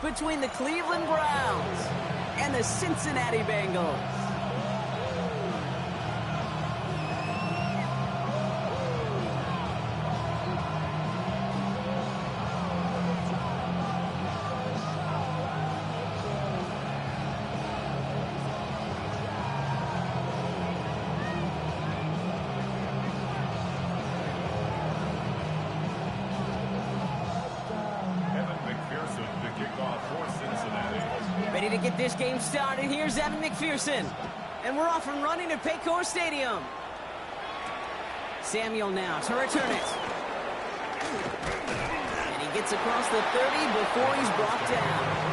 between the Cleveland Browns and the Cincinnati Bengals. Ready to get this game started. Here's Evan McPherson. And we're off and running at Paycor Stadium. Samuel now to return it. And he gets across the 30 before he's brought down.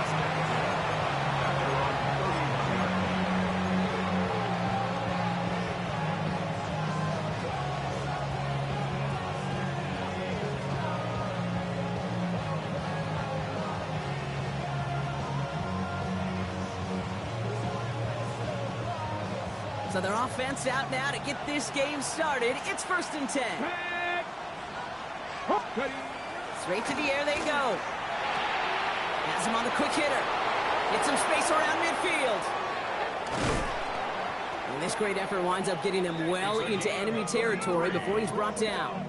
So their offense out now to get this game started. It's 1st and 10. Straight to the air they go. Has him on the quick hitter. Get some space around midfield. And this great effort winds up getting him well into enemy territory before he's brought down.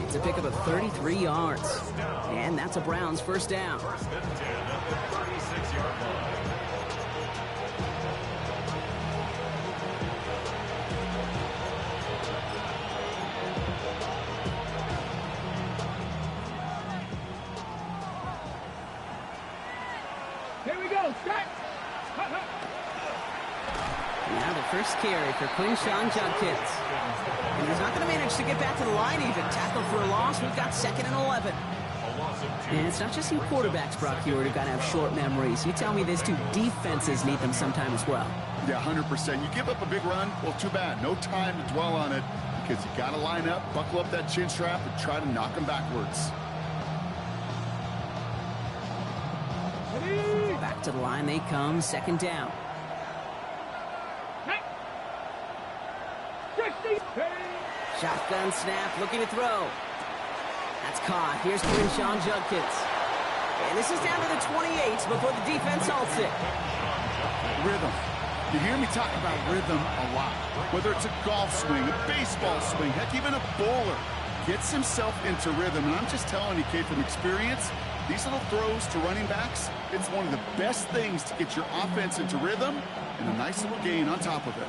It's a pickup of 33 yards. And that's a Browns first down. Now the first carry for Quinshawn Judkins. And he's not going to manage to get back to the line even. Tackle for a loss. We've got 2nd and 11. And it's not just you quarterbacks, Brock Hewitt, who got to have short memories. You tell me these two defenses need them sometime as well. Yeah, 100%. You give up a big run, well, too bad. No time to dwell on it because you got to line up, buckle up that chin strap, and try to knock them backwards. Back to the line they come, 2nd down. Shotgun snap, looking to throw. That's caught. Here's Quinshawn Judkins. And this is down to the 28 before the defense halts it. Rhythm. You hear me talk about rhythm a lot. Whether it's a golf swing, a baseball swing, heck, even a bowler gets himself into rhythm. And I'm just telling you, Kate, from experience, these little throws to running backs, it's one of the best things to get your offense into rhythm and a nice little gain on top of it.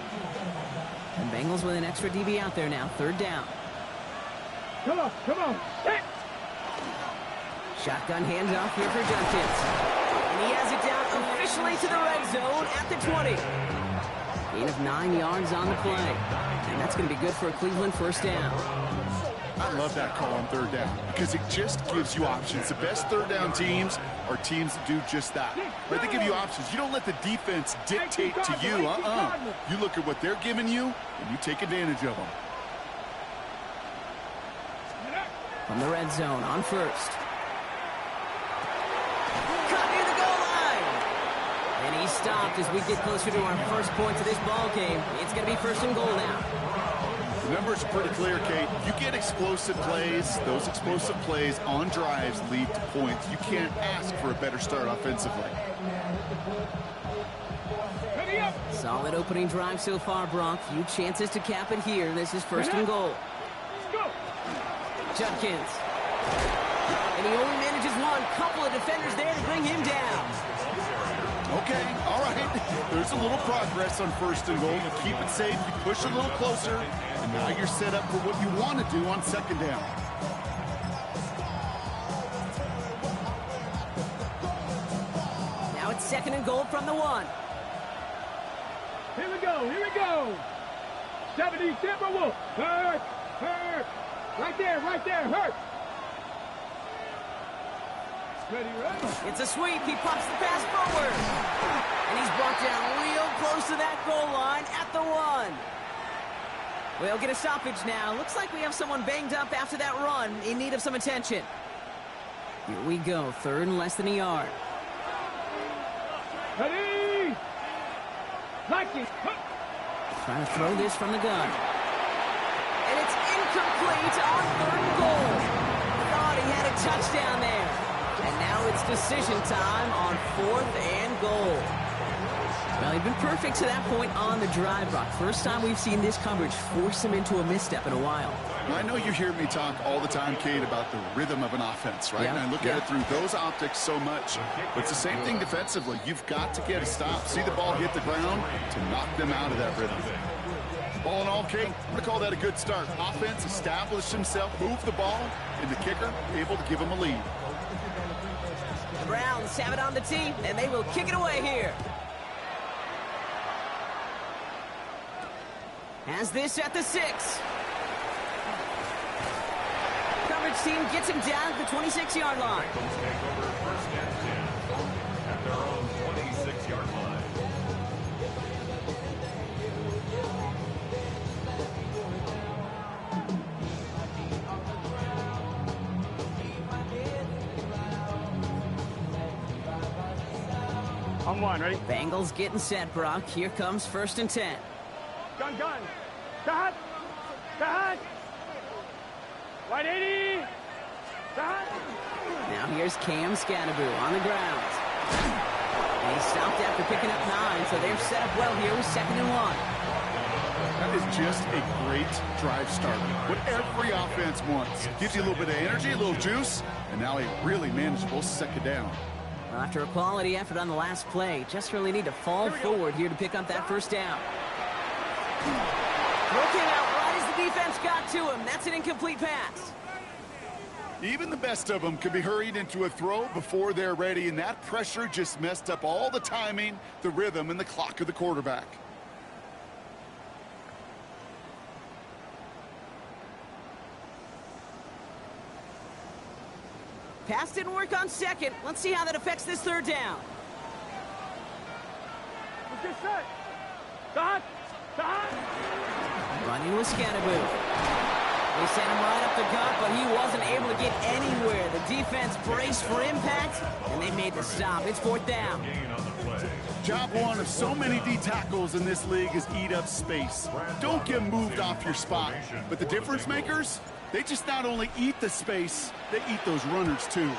And Bengals with an extra DB out there now, 3rd down. Come on. Hit. Shotgun handoff here for Judkins. And he has it down officially to the red zone at the 20. Gain of 9 yards on the play. And that's going to be good for a Cleveland first down. I love that call on 3rd down because it just gives you options. The best 3rd down teams are teams that do just that. Right? They give you options. You don't let the defense dictate to you. You look at what they're giving you, and you take advantage of them. From the red zone on 1st. Cut near the goal line. And he stopped as we get closer to our first points of this ball game. It's going to be 1st and goal now. The numbers are pretty clear, Kate. You get explosive plays. Those explosive plays on drives lead to points. You can't ask for a better start offensively. Solid opening drive so far, Brock. Few chances to cap it here. This is 1st and goal. Judkins. And he only manages one. Couple of defenders there to bring him down. Okay, all right. There's a little progress on 1st and goal. You keep it safe. You push a little closer. And now you're set up for what you want to do on 2nd down. Now it's 2nd and goal from the 1. Here we go. 70 Timberwolves. Hurt. Right there, hurt. Ready. It's a sweep. He pops the pass forward. And he's brought down real close to that goal line at the 1. We'll get a stoppage now. Looks like we have someone banged up after that run in need of some attention. Here we go. 3rd and less than a yard. Ready. Trying to throw this from the gun. And it's incomplete on 3rd and goal. Thought he had a touchdown there. And now it's decision time on 4th and goal. Well, he'd been perfect to that point on the drive, Brock. First time we've seen this coverage force him into a misstep in a while. Well, I know you hear me talk all the time, Kate, about the rhythm of an offense, right? Yeah. And I look at it through those optics so much. But it's the same thing defensively. You've got to get a stop, see the ball hit the ground to knock them out of that rhythm. All in all, Kate, I'm going to call that a good start. Offense established himself, moved the ball, and the kicker able to give him a lead. The Browns have it on the tee, and they will kick it away here. Has this at the 6. Coverage team gets him down at the 26-yard line. At their own 26-yard line. On 1, ready? Bengals getting set, Brock. Here comes 1st and 10. Gun. Cut. Cut. 180. Cut. Now here's Cam Scanaboo on the ground. And he stopped after picking up 9, so they're set up well here with 2nd and 1. That is just a great drive starter. What every offense wants. Gives you a little bit of energy, a little juice, and now a really manageable 2nd down. Well, after a quality effort on the last play, just really need to fall forward here to pick up that 1st down. Looking out right as the defense got to him. That's an incomplete pass. Even the best of them could be hurried into a throw before they're ready, and that pressure just messed up all the timing, the rhythm, and the clock of the quarterback. Pass didn't work on 2nd. Let's see how that affects this 3rd down. Let's get set. Cut. Running with Scanaboo. They sent him right up the gut, but he wasn't able to get anywhere. The defense braced for impact, and they made the stop. It's 4th down. Job one of so many D tackles in this league is eat up space. Don't get moved off your spot. But the difference makers, they just not only eat the space, they eat those runners too.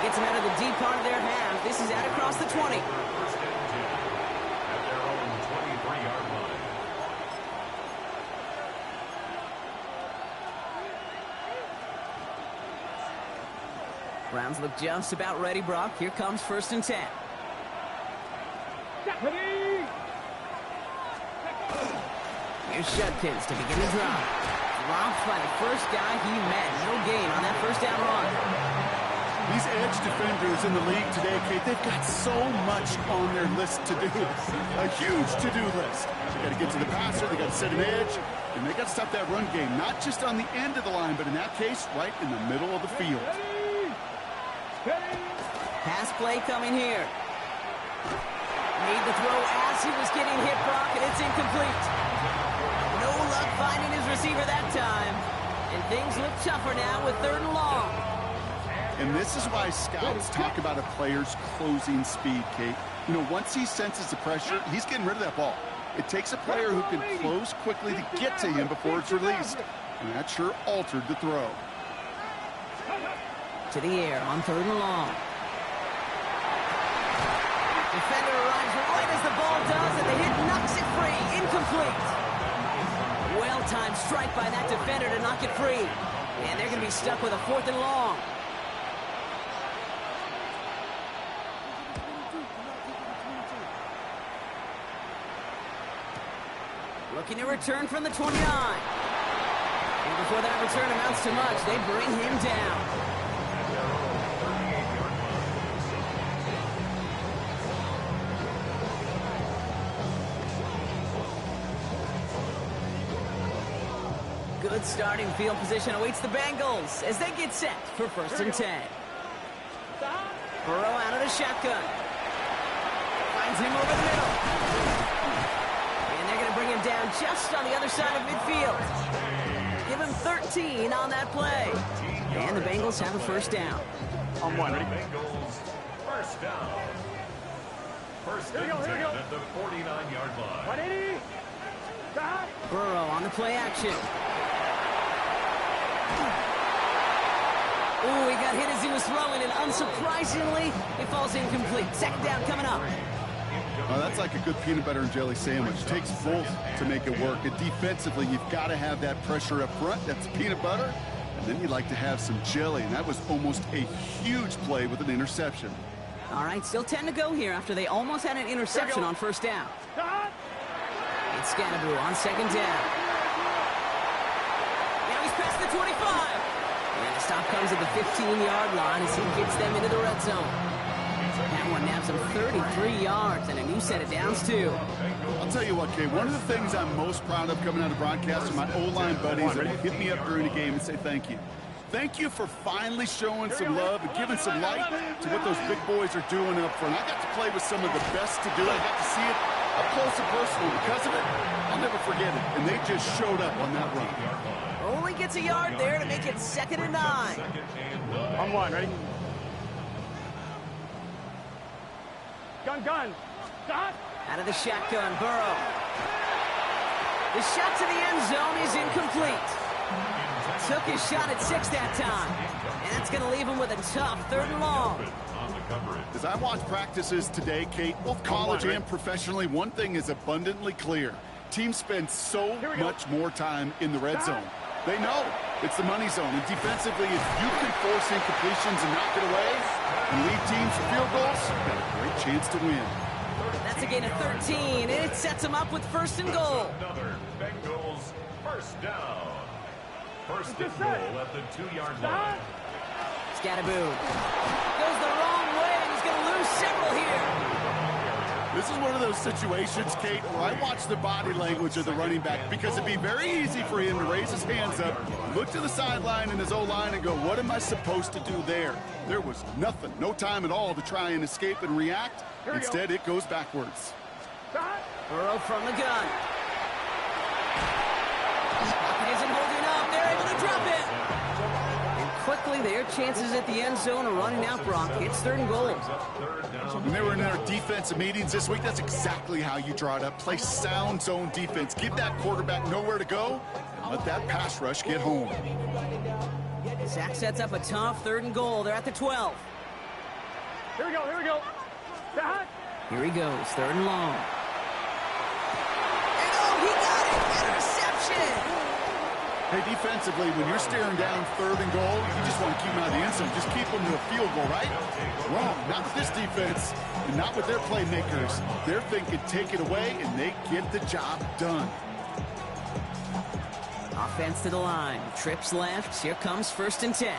Gets him out of the deep part of their half. This is out across the 20. At their own 23-yard line. Browns look just about ready, Brock. Here comes 1st and 10. Ready. Here's Judkins to begin the drive. Dropped by the first guy he met. No gain on that 1st down run. These edge defenders in the league today, Kate, they've got so much on their list to do. A huge to-do list. They got to get to the passer, they got to set an edge, and they got to stop that run game, not just on the end of the line, but in that case, right in the middle of the field. Pass play coming here. Made the throw as he was getting hit, Brock, and it's incomplete. No luck finding his receiver that time. And things look tougher now with 3rd and long. And this is why scouts talk about a player's closing speed, Kate. You know, once he senses the pressure, he's getting rid of that ball. It takes a player who can close quickly to get to him before it's released. And that sure altered the throw. To the air on 3rd and long. Defender arrives right as the ball does, and the hit knocks it free. Incomplete. Well-timed strike by that defender to knock it free. And they're going to be stuck with a 4th and long. Looking to return from the 29. And before that return amounts to much, they bring him down. Good starting field position awaits the Bengals as they get set for 1st and 10. Burrow out of the shotgun. Finds him over the middle. And they're going to bring him down just on the other side of midfield. Give him 13 on that play. And the Bengals have a 1st down. On 1, ready? Bengals, 1st down. 1st and 10 at the 49-yard line. 180. Burrow on the play action. Ooh, he got hit as he was throwing, and unsurprisingly, it falls incomplete. Second down coming up. That's like a good peanut butter and jelly sandwich. It takes both to make it work. And defensively, you've got to have that pressure up front. That's peanut butter. And then you'd like to have some jelly. And that was almost a huge play with an interception. All right, still 10 to go here after they almost had an interception on first down. It's Scatterbroo on second down. Now he's past the 25. And the stop comes at the 15-yard line as he gets them into the red zone. That one nabs him 33 yards and a new set of downs, too. I'll tell you what, Kay, one of the things I'm most proud of coming out of broadcast are my O-line buddies that will hit me up during the game and say thank you. Thank you for finally showing some love and giving some light to what those big boys are doing up front. I got to play with some of the best to do it. I got to see it up close and personal. Because of it, I'll never forget it. And they just showed up on that run. Only gets a yard there to make it 2nd and 9. On one, ready? Gun. Stop. Out of the shotgun, Burrow. The shot to the end zone is incomplete. Took his shot at 6 that time. And that's going to leave him with a tough 3rd and long. As I watch practices today, Kate, both college and professionally, one thing is abundantly clear. Teams spend so much more time in the red zone. They know it's the money zone. And defensively, if you can force incompletions and knock it away and lead teams to field goals, you've got a great chance to win. That's a gain of 13, and it sets him up with 1st and goal. Another Bengals first down. First and goal at the 2-yard line. Scatterbroo goes the wrong way, and he's going to lose several here. This is one of those situations, Kate, where I watch the body language of the running back because it'd be very easy for him to raise his hands up, look to the sideline in his O-line and go, what am I supposed to do there? There was nothing, no time at all to try and escape and react. Instead, it goes backwards. Burrow from the gun. Pocket isn't holding up. They're able to drop it. And quickly, their chances at the end zone are running out, Brock. It's 3rd and goal. When they were in our defensive meetings this week, that's exactly how you draw it up. Play sound zone defense. Give that quarterback nowhere to go. Let that pass rush get home. Zach sets up a tough 3rd and goal. They're at the 12. Here we go. Stop. Here he goes, 3rd and long. And oh, he got it! Interception! Hey, defensively, when you're staring down 3rd and goal, you just want to keep them out of the end zone. Just keep them to a field goal, right? Wrong. Not with this defense, and not with their playmakers. They're thinking take it away, and they get the job done. Offense to the line. Trips left. Here comes 1st and 10.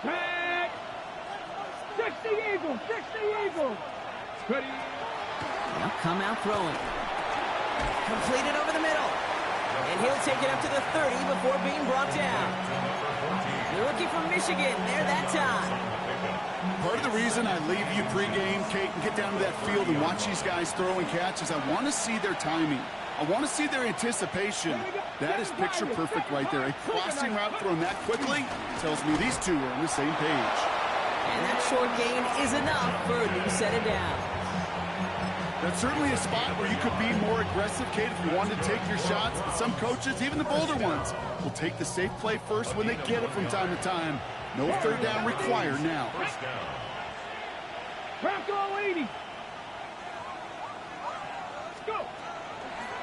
Back. 60 Eagles. Ready. They'll come out throwing. Completed over the middle. And he'll take it up to the 30 before being brought down. The rookie from Michigan, there that time. Part of the reason I leave you pregame, Kate, and get down to that field and watch these guys throw and catch is I want to see their timing. I want to see their anticipation. That is picture perfect right there. A crossing route thrown that quickly tells me these two are on the same page. And that short gain is enough for a new set of downs. That's certainly a spot where you could be more aggressive, Kate, if you wanted to take your shots. But some coaches, even the bolder ones, will take the safe play first when they get it from time to time. No 3rd down required now. Bronco 80. Let's go.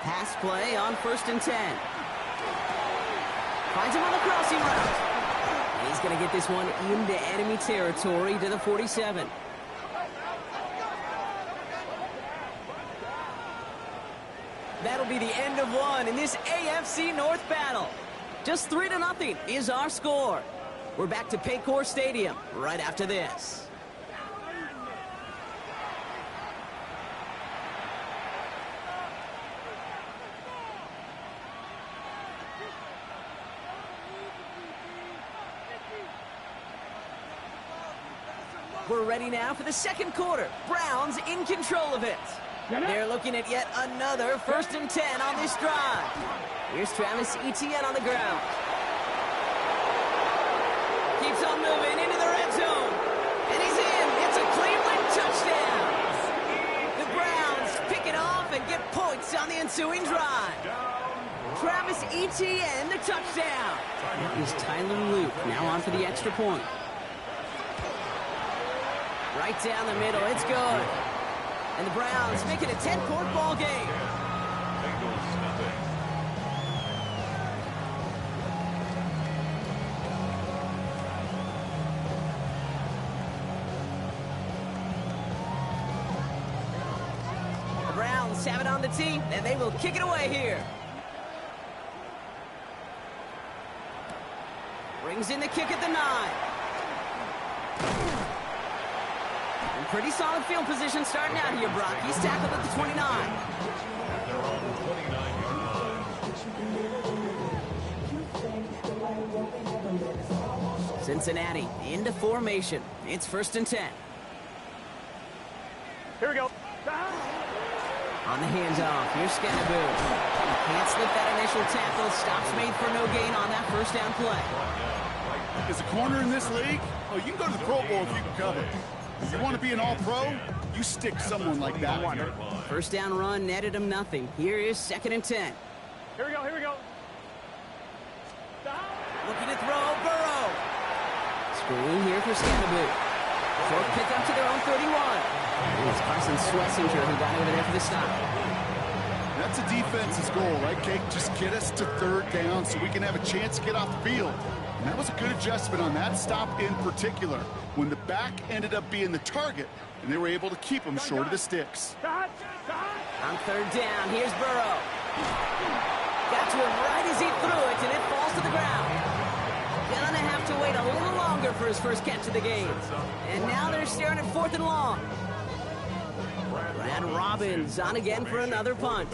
Pass play on 1st and 10. Finds him on the crossing route. And he's going to get this one into enemy territory to the 47. That'll be the end of one in this AFC North battle. Just 3-0 is our score. We're back to Paycor Stadium right after this. We're ready now for the 2nd quarter. Browns in control of it. They're looking at yet another 1st and 10 on this drive. Here's Travis Etienne on the ground. Keeps on moving into the red zone. And he's in. It's a Cleveland touchdown. The Browns pick it off and get points on the ensuing drive. Travis Etienne, the touchdown. That is Tyler Luke, now on for the extra point. Right down the middle, it's good. And the Browns make it a 10-point ball game. The Browns have it on the tee, and they will kick it away here. Brings in the kick at the 9. And pretty solid field position starting out here, Brock. He's tackled at the 29. Cincinnati into formation. It's 1st and 10. Here we go. On the handoff, here's Scannaboo. Can't slip that initial tackle. Stops made for no gain on that 1st down play. As a corner in this league, oh, you can go to the Pro Bowl if you can cover. If you want to be an all-pro, you stick someone like that. 1st down run netted him nothing. Here is 2nd and 10. Here we go, here we go. Looking to throw, Burrow. Screen here for Scannaboo. Short pick up to their own 31. And it's Carson Schlesinger who got over there for the stop. That's a defense's goal, right, Kate? Just get us to 3rd down so we can have a chance to get off the field. And that was a good adjustment on that stop in particular, when the back ended up being the target, and they were able to keep him short of the sticks. On 3rd down, here's Burrow. Got to him right as he threw it, and it falls to the ground. Gonna have to wait a little longer for his first catch of the game. And now they're staring at 4th and long. Brad Robbins on again for another punt.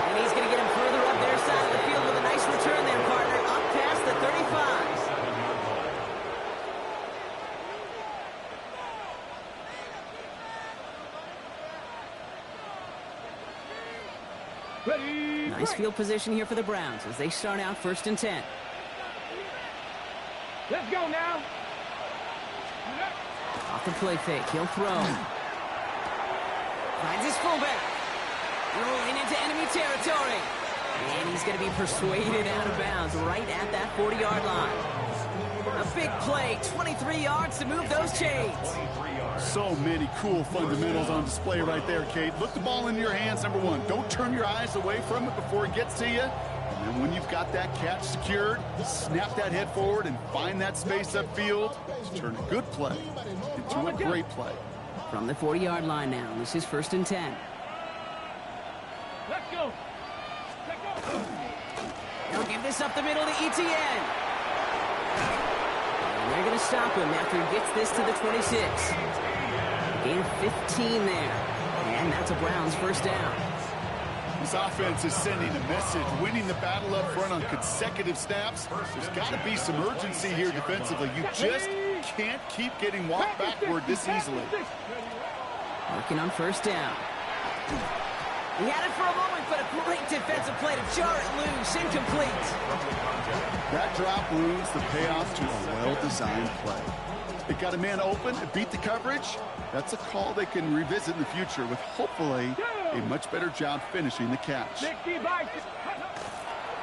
And he's going to get him further up their side of the field with a nice return there, partner. Up past the 35. Ready. Nice field position here for the Browns as they start out 1st and 10. Let's go now. Off the play fake, he'll throw. Finds his fullback. Rolling into enemy territory. And he's going to be persuaded out of bounds right at that 40-yard line. A big play, 23 yards to move those chains. So many cool fundamentals on display right there, Kate. Look the ball in your hands, number 1. Don't turn your eyes away from it before it gets to you. And then when you've got that catch secured, snap that head forward and find that space upfield to turn a good play into a great play. From the 40-yard line now, this is 1st and 10. Let's go. Let's go. They'll give this up the middle to Etienne. And they're going to stop him after he gets this to the 26. Gain 15 there. And that's a Browns 1st down. This offense is sending a message, winning the battle up front on consecutive snaps. There's got to be some urgency here defensively. You just can't keep getting walked backward this easily. Working on 1st down. He had it for a moment, but a great defensive play to jar it loose. Incomplete. That drop ruins the payoff to a well-designed play. It got a man open, it beat the coverage. That's a call they can revisit in the future with hopefully a much better job finishing the catch.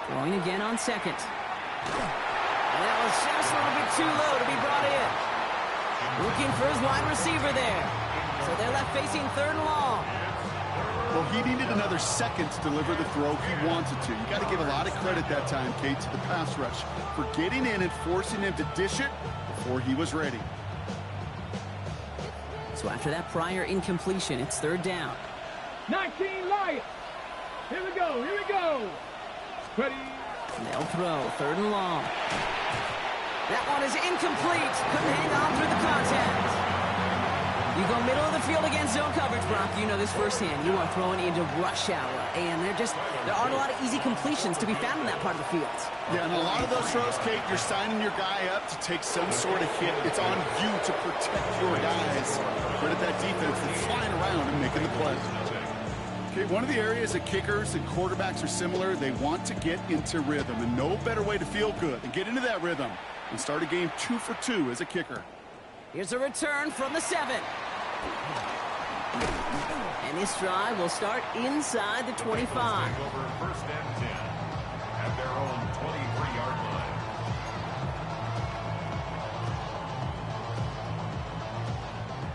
Throwing again on 2nd. And that was just a little bit too low to be brought in. Looking for his wide receiver there. So they're left facing 3rd and long. Well, he needed another second to deliver the throw he wanted to. You got to give a lot of credit that time, Kate, to the pass rush for getting in and forcing him to dish it before he was ready. So after that prior incompletion, it's 3rd down. 19 Lions. Here we go. Here we go. Ready. They'll throw 3rd and long. That one is incomplete. Couldn't hang on through the contact. You go middle of the field against zone coverage, Brock. You know this firsthand. You are throwing into rush hour, and there aren't a lot of easy completions to be found in that part of the field. Yeah, and a lot of those throws, Kate, you're signing your guy up to take some sort of hit. It's on you to protect your guys. Credit that defense that's flying around and making the play. Okay, one of the areas that kickers and quarterbacks are similar, they want to get into rhythm, and no better way to feel good and get into that rhythm and started game 2 for 2 as a kicker. Here's a return from the 7. And this drive will start inside the 25. Over first and 10 at their own 23-yard line.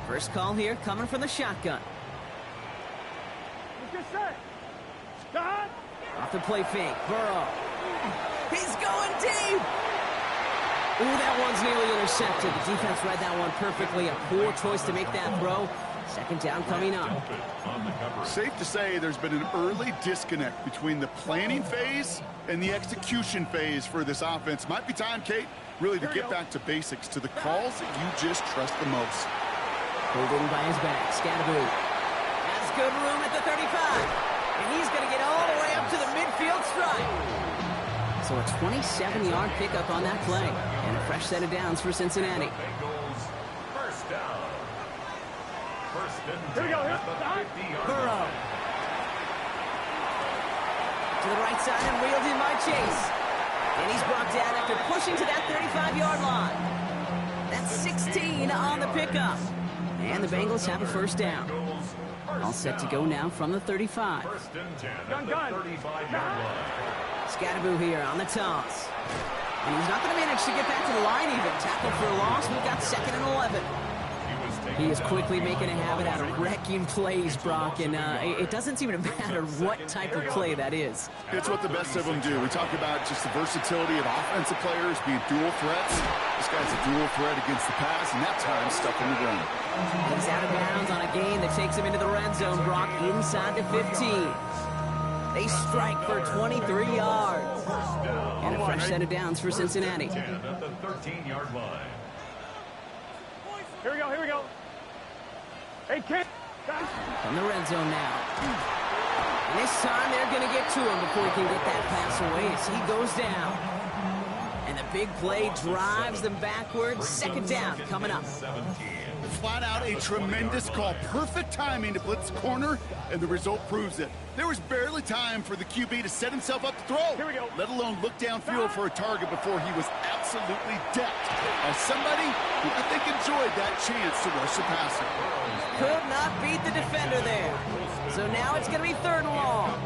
First call here coming from the shotgun. What's your set? Stop. Off the play fake, Burrow. He's going deep. Ooh, that one's nearly intercepted. The defense read that one perfectly. A poor choice to make that throw. Second down coming up. Safe to say there's been an early disconnect between the planning phase and the execution phase for this offense. Might be time, Kate, really to get back to basics, to the calls that you just trust the most. Pulled in by his back, Scatteroo. Has good room at the 35. And he's going to get all the way up to the midfield stripe. So a 27-yard pickup on that play. And a fresh set of downs for Cincinnati. Bengals first down. First and 10 Here we go. at the 50-yard Burrow. line. To the right side and wheeled in by Chase. And he's brought down after pushing to that 35-yard line. That's 16 on the pickup. And the Bengals have a first down. All set to go now from the 35. First and 10 at the 35-yard line. Scatteroo here on the toss. And he's not going to manage to get back to the line even. Tackled for a loss. We've got 2nd and 11. He is quickly making a habit out of wrecking plays, Brock, and it doesn't seem to matter what type of play that is. It's what the best of them do. We talk about just the versatility of offensive players being dual threats. This guy's a dual threat against the pass, and that time stuck in the run. He's out of bounds on a gain that takes him into the red zone, Brock, inside the 15. They strike for 23 yards. And a fresh set of downs for Cincinnati. 10 at the 13-yard line. Here we go. Here we go. Hey, kid. From the red zone now. And this time they're going to get to him before he can get that pass away as he goes down. And the big play drives them backwards. Second down coming up. 17. Flat out a tremendous call. Perfect timing to blitz corner, and the result proves it. There was barely time for the QB to set himself up to throw, Here we go. let alone look downfield for a target before he was absolutely decked by somebody who I think enjoyed that chance to rush the passer. Could not beat the defender there. So now it's going to be 3rd and long.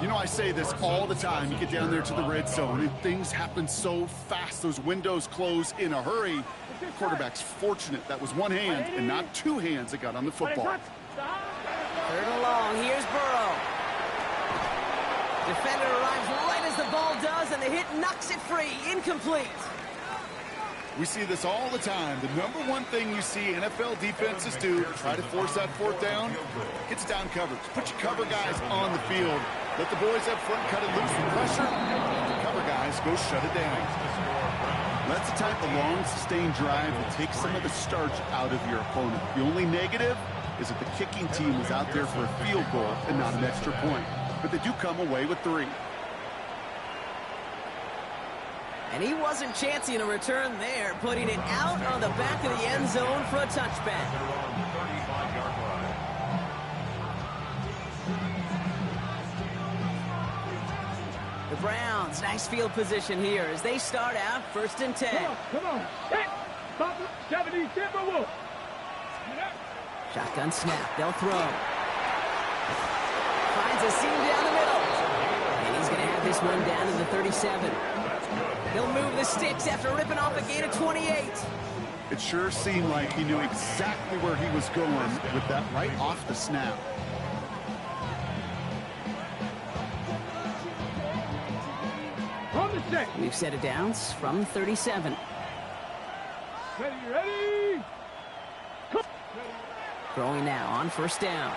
You know, I say this all the time. You get down there to the red zone, and things happen so fast. Those windows close in a hurry. Quarterback's fortunate that was one hand and not two hands that got on the football. 3rd and long. Here's Burrow. Defender arrives right as the ball does, and the hit knocks it free. Incomplete. We see this all the time. The number one thing you see NFL defenses do, try to force that 4th down, gets down coverage. Put your cover guys on the field. Let the boys up front cut it loose with pressure. The cover guys go shut it down. That's the type of long, sustained drive that takes some of the starch out of your opponent. The only negative is that the kicking team was out there for a field goal and not an extra point. But they do come away with 3. And he wasn't chancing a return there, putting it out on the back of the end zone for a touchback. The Browns, nice field position here as they start out 1st and 10. Come on. Hey, stop it. 70, Timberwolf. Shotgun snap, they'll throw. Finds a seam down the middle. And he's going to have this one down in the 37. He'll move the sticks after ripping off a gain of 28. It sure seemed like he knew exactly where he was going with that right off the snap. On the stick. We've set it downs from 37. Ready. Throwing now on 1st down.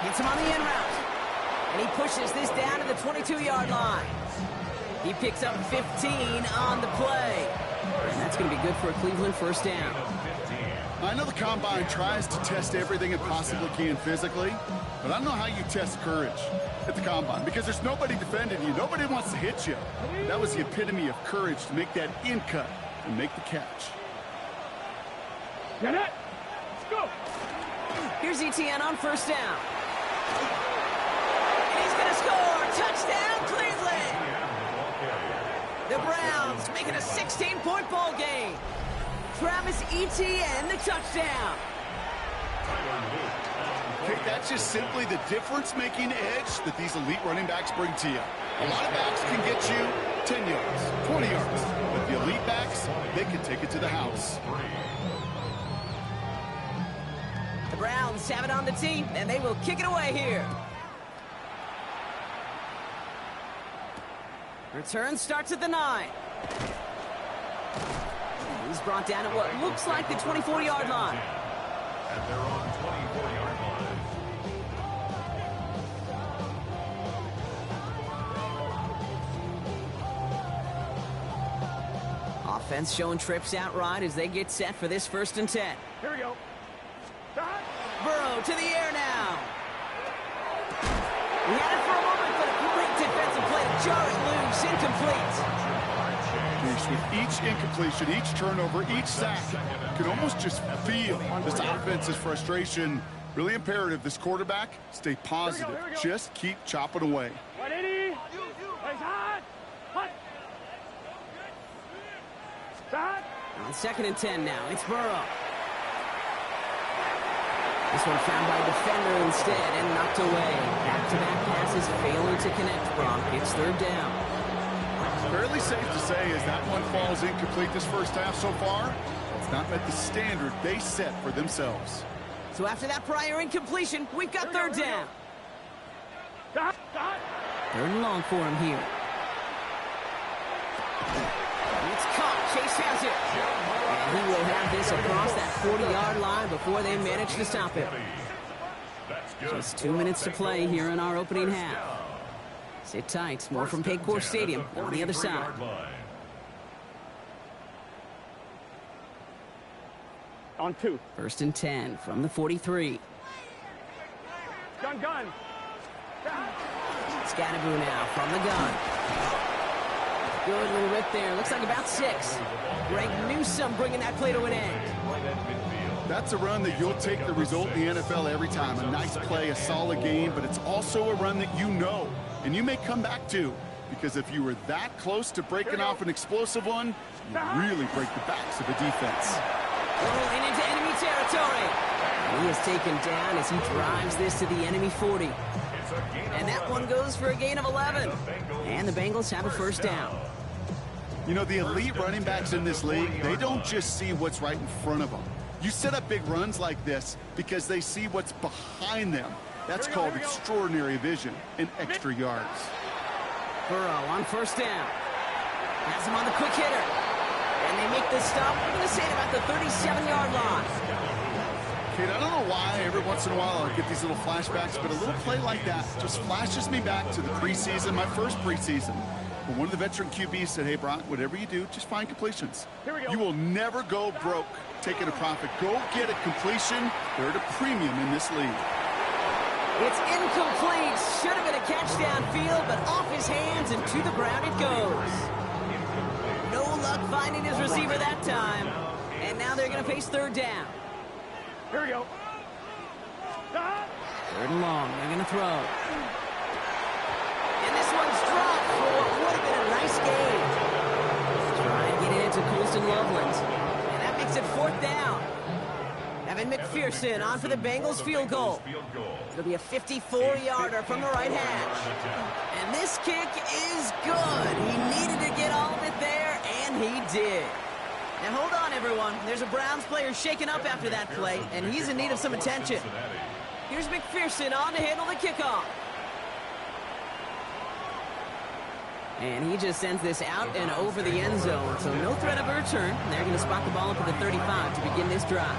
Hits him on the end route. And he pushes this down to the 22-yard line. He picks up 15 on the play. And that's going to be good for a Cleveland 1st down. I know the Combine tries to test everything it possibly can physically, but I don't know how you test courage at the Combine because there's nobody defending you. Nobody wants to hit you. That was the epitome of courage to make that in cut and make the catch. Get it. Let's go. Here's ETN on 1st down. And he's going to score. Touchdown, Cleveland. The The Browns making a 16-point ball game. Travis Etienne, the touchdown. Okay, that's just simply the difference-making edge that these elite running backs bring to you. A lot of backs can get you 10 yards, 20 yards, but the elite backs, they can take it to the house. The Browns have it on the team, and they will kick it away here. Return starts at the 9. He's brought down at what looks like the 24-yard line. At their own 24-yard line. Offense showing trips out right as they get set for this 1st and 10. Here we go. Burrow to the air now. He had it for a moment, but a great defensive play to jar it loose. Incomplete. With each incompletion, each turnover, each sack, you can almost just feel this offense's frustration. Really imperative this quarterback stay positive. Here we go. Just keep chopping away. 180. Place hot. Hot. Hot. On 2nd and 10 now, it's Burrow. This one found by a defender instead and knocked away. Back-to-back passes failing to connect. Brock gets 3rd down. Fairly safe to say as that one falls incomplete this first half so far, it's not met the standard they set for themselves. So after that prior incompletion, we've got 3rd down. 3rd and long for him here. It's caught. Chase has it. And he will have this across that 40-yard line before they manage to stop it. Just 2 minutes to play here in our opening half. Sit tight. More from Paycor Stadium on the other side. On 2. 1st and 10 from the 43. Gun. Scatterboo now from the gun. Good little rip there. Looks like about 6. Greg Newsome bringing that play to an end. That's a run that you'll take the result in the NFL every time. A nice play, a solid game, but it's also a run that you know, and you may come back to, because if you were that close to breaking off an explosive one, you really break the backs of a defense. Rolling into enemy territory. He is taken down as he drives this to the enemy 40. And that one goes for a gain of 11. And the Bengals have a 1st down. You know, the elite running backs in this league, they don't just see what's right in front of them. You set up big runs like this because they see what's behind them. That's called extraordinary vision and extra yards. Burrow on 1st down. Has him on the quick hitter. And they make the stop. I'm going to say about the 37-yard line. Kate, I don't know why every once in a while I get these little flashbacks, but a little play like that just flashes me back to the preseason, my first preseason. When one of the veteran QBs said, hey, Brock, whatever you do, just find completions. You will never go broke taking a profit. Go get a completion. They're at a premium in this league. It's incomplete. Should have been a catch downfield, but off his hands and to the ground it goes. No luck finding his receiver that time. And now they're going to face 3rd down. Here we go. 3rd and long. They're going to throw. And this one's dropped for what would have been a nice game. Try and get it into Colston Loveland. And that makes it 4th down. Evan McPherson on for the Bengals field goal. It'll be a 54-yarder from the right hash. And this kick is good. He needed to get all of it there, and he did. Now hold on, everyone. There's a Browns player shaken up after that play, and he's in need of some attention. Here's McPherson on to handle the kickoff. And he just sends this out and over the end zone, so no threat of a return. They're going to spot the ball up at the 35 to begin this drive.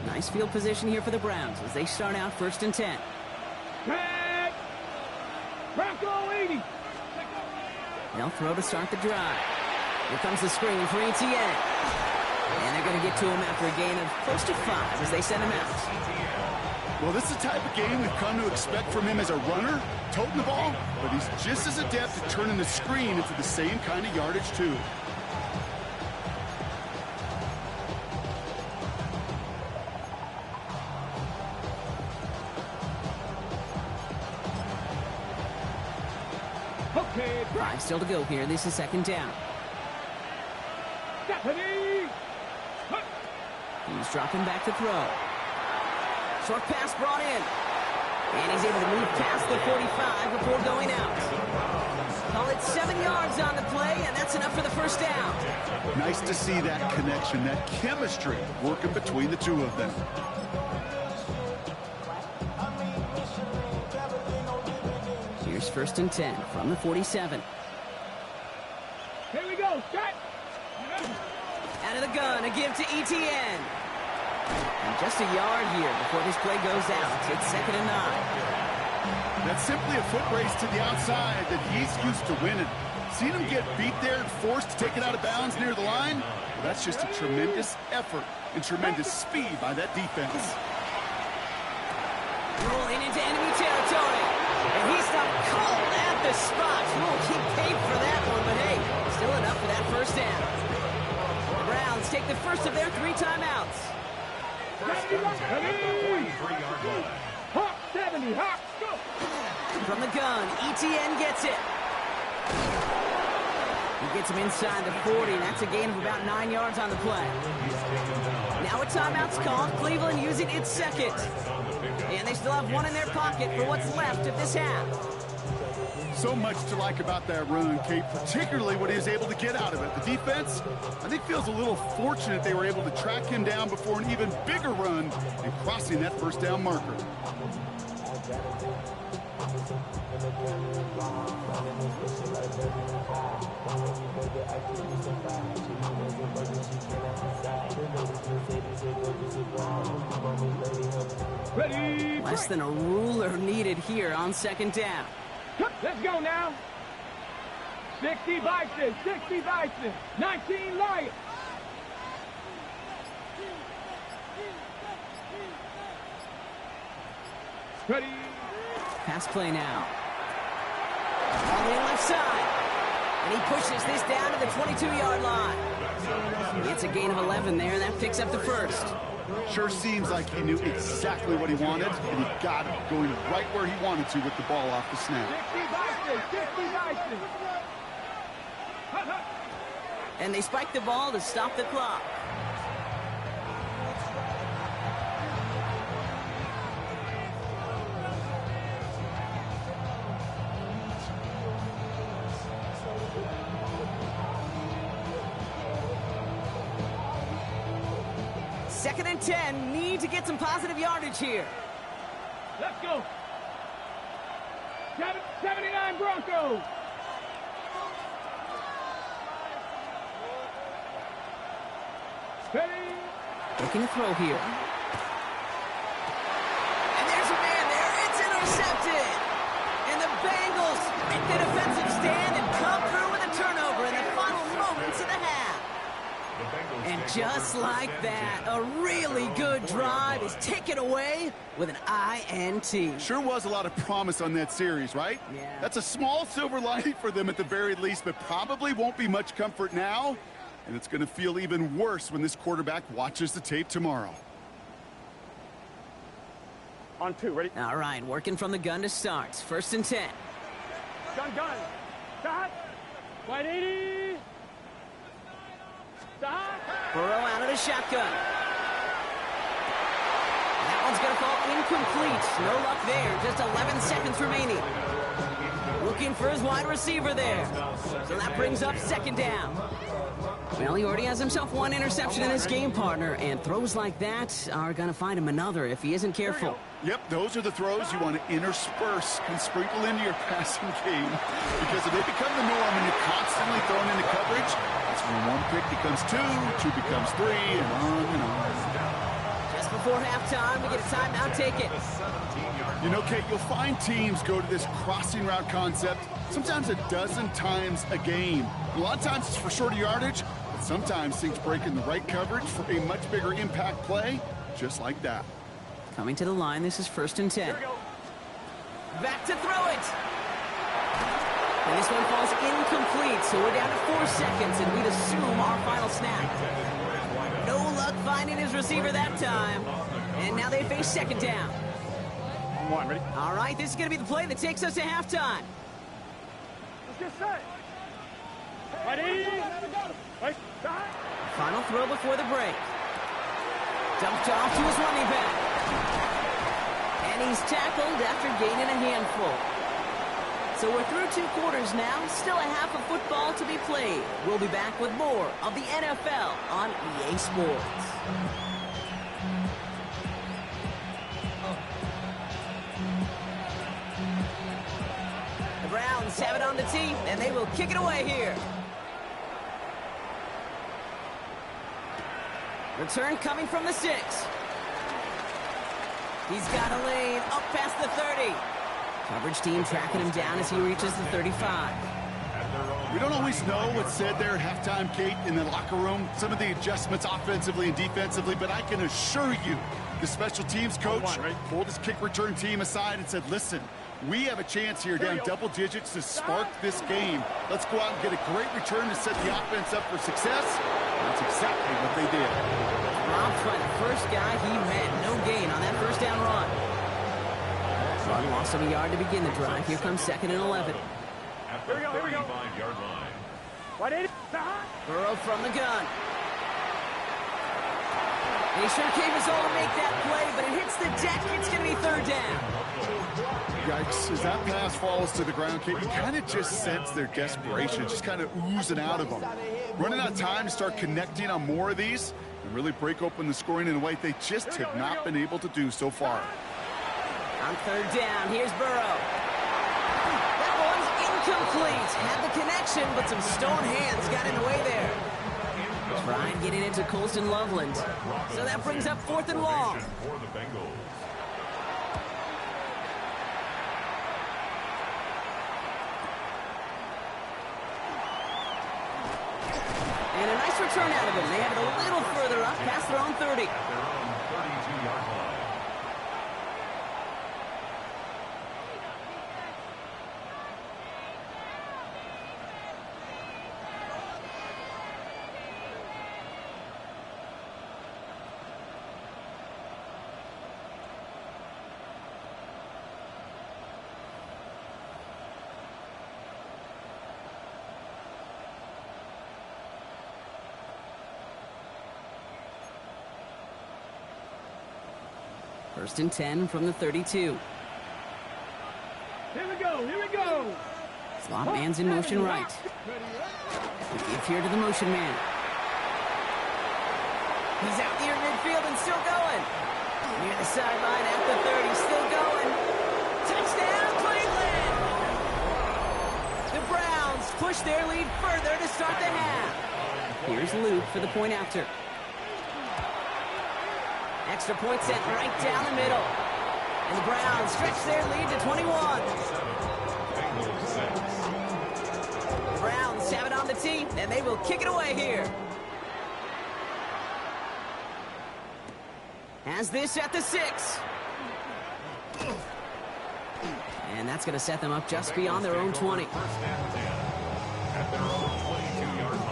Nice field position here for the Browns as they start out 1st and 10. Bronco 80. They'll throw to start the drive. Here comes the screen for Etienne. And they're going to get to him after a gain of close to 5 as they send him out. Well, this is the type of game we've come to expect from him as a runner, toting the ball, but he's just as adept at turning the screen into the same kind of yardage, too. Okay. Drive still to go here. This is second down. Stephanie. He's dropping back to throw. Short pass brought in. And he's able to move past the 45 before going out. Call it 7 yards on the play, and that's enough for the first down. Nice to see that connection, that chemistry working between the two of them. Here's first and 10 from the 47. Here we go. Set. Out of the gun, a give to ETN. And just a yard here before this play goes out. It's second and 9. That's simply a foot race to the outside that he's used to winning. Seen him get beat there and forced to take it out of bounds near the line? Well, that's just a tremendous effort and tremendous speed by that defense. Rolling into enemy territory. And he's not cold at the spot. We won't keep paid for that one, but hey, still enough for that first down. The Browns take the first of their 3 timeouts. Hawk 70, Hawk, go! From the gun, ETN gets it. He gets him inside the 40. That's a gain of about 9 yards on the play. Now a timeout's called. Cleveland using its second. And they still have one in their pocket for what's left of this half. So much to like about that run, Kate, particularly what he was able to get out of it. The defense, I think, feels a little fortunate they were able to track him down before an even bigger run and crossing that first down marker. Ready? Less than a ruler needed here on second down. Let's go now. 60 Bison, 60 Bison, 19 Lions. Ready? Pass play now. On the left side. And he pushes this down to the 22-yard line. It's a gain of 11 there. That picks up the first. Sure seems like he knew exactly what he wanted, and he got it going right where he wanted to with the ball off the snap. 60 Bison, 60 Bison. And they spike the ball to stop the clock. Second and 10, need to get some positive yardage here. Let's go. 79 Broncos. Ready? Looking to throw here. And there's a man there. It's intercepted. And the Bengals make the defensive stand and come through with a turnover in the final moments of the half. And just like that, a really good drive is taken away with an INT. Sure was a lot of promise on that series, right? Yeah. That's a small silver lining for them at the very least, but probably won't be much comfort now. And it's going to feel even worse when this quarterback watches the tape tomorrow. On 2, ready? All right, working from the gun to start. First and 10. Gun. Stop. 180. Stop. Burrow out of the shotgun. That one's going to fall incomplete. No luck there. Just 11 seconds remaining. Looking for his wide receiver there. So that brings up second down. Well, he already has himself one interception in this game, partner, and throws like that are going to find him another if he isn't careful. Yep, those are the throws you want to intersperse and sprinkle into your passing game, because if they become the norm and you're constantly thrown into coverage, that's when one pick becomes two becomes three, and on and on. Just before halftime, we get a timeout. Take it. You know, Kate, you'll find teams go to this crossing route concept sometimes a dozen times a game. A lot of times it's for shorter yardage, but sometimes things break in the right coverage for a much bigger impact play, just like that. Coming to the line, this is 1st and 10. Back to throw it. And this one falls incomplete, so we're down to 4 seconds, and we'd assume our final snap. No luck finding his receiver that time. And now they face 2nd down. One, ready? All right, this is going to be the play that takes us to halftime. Let's get set. Ready? Wait, stop. Final throw before the break. Dumped off to his running back. And he's tackled after gaining a handful. So we're through 2 quarters now. Still a half of football to be played. We'll be back with more of the NFL on EA Sports. The Browns have it on the tee, and they will kick it away here. Return coming from the 6. He's got a lane up past the 30. Coverage team tracking him down as he reaches the 35. We don't always know what's said there at halftime, Kate, in the locker room. Some of the adjustments offensively and defensively, but I can assure you the special teams coach pulled his kick return team aside and said, listen, we have a chance here down double digits to spark this game. Let's go out and get a great return to set the offense up for success. That's exactly what they did. Robbed by the first guy he met. No gain on that 1st down run. Run loss of a yard to begin the drive. Here comes 2nd and 11. At the 35-yard line. What is it? Burrow from the gun. He sure gave us all to make that play, but it hits the deck. It's going to be 3rd down. Yikes, as that pass falls to the ground, Kate, you kind of just sense their desperation, just kind of oozing out of them. Running out of time to start connecting on more of these and really break open the scoring in a way they just have not been able to do so far. On 3rd down, here's Burrow. That one's incomplete. Had the connection, but some stone hands got in the way there. Trying getting into Colston Loveland. So that brings up 4th and long. For the Bengals. And a nice return out of him. They have it a little further up past their own 30. At their own 32-yard line. First and 10 from the 32. Here we go, here we go. Slot man's in motion right. The give here to the motion man. He's out near midfield and still going. Near the sideline at the 30, still going. Touchdown, Cleveland! The Browns push their lead further to start the half. Here's Luke for the point after. Extra point sent right down the middle. And the Browns stretch their lead to 21. The Browns have it on the tee, and they will kick it away here. Has this at the 6. And that's going to set them up just beyond their own 20. First and 10. At their own 22-yard line.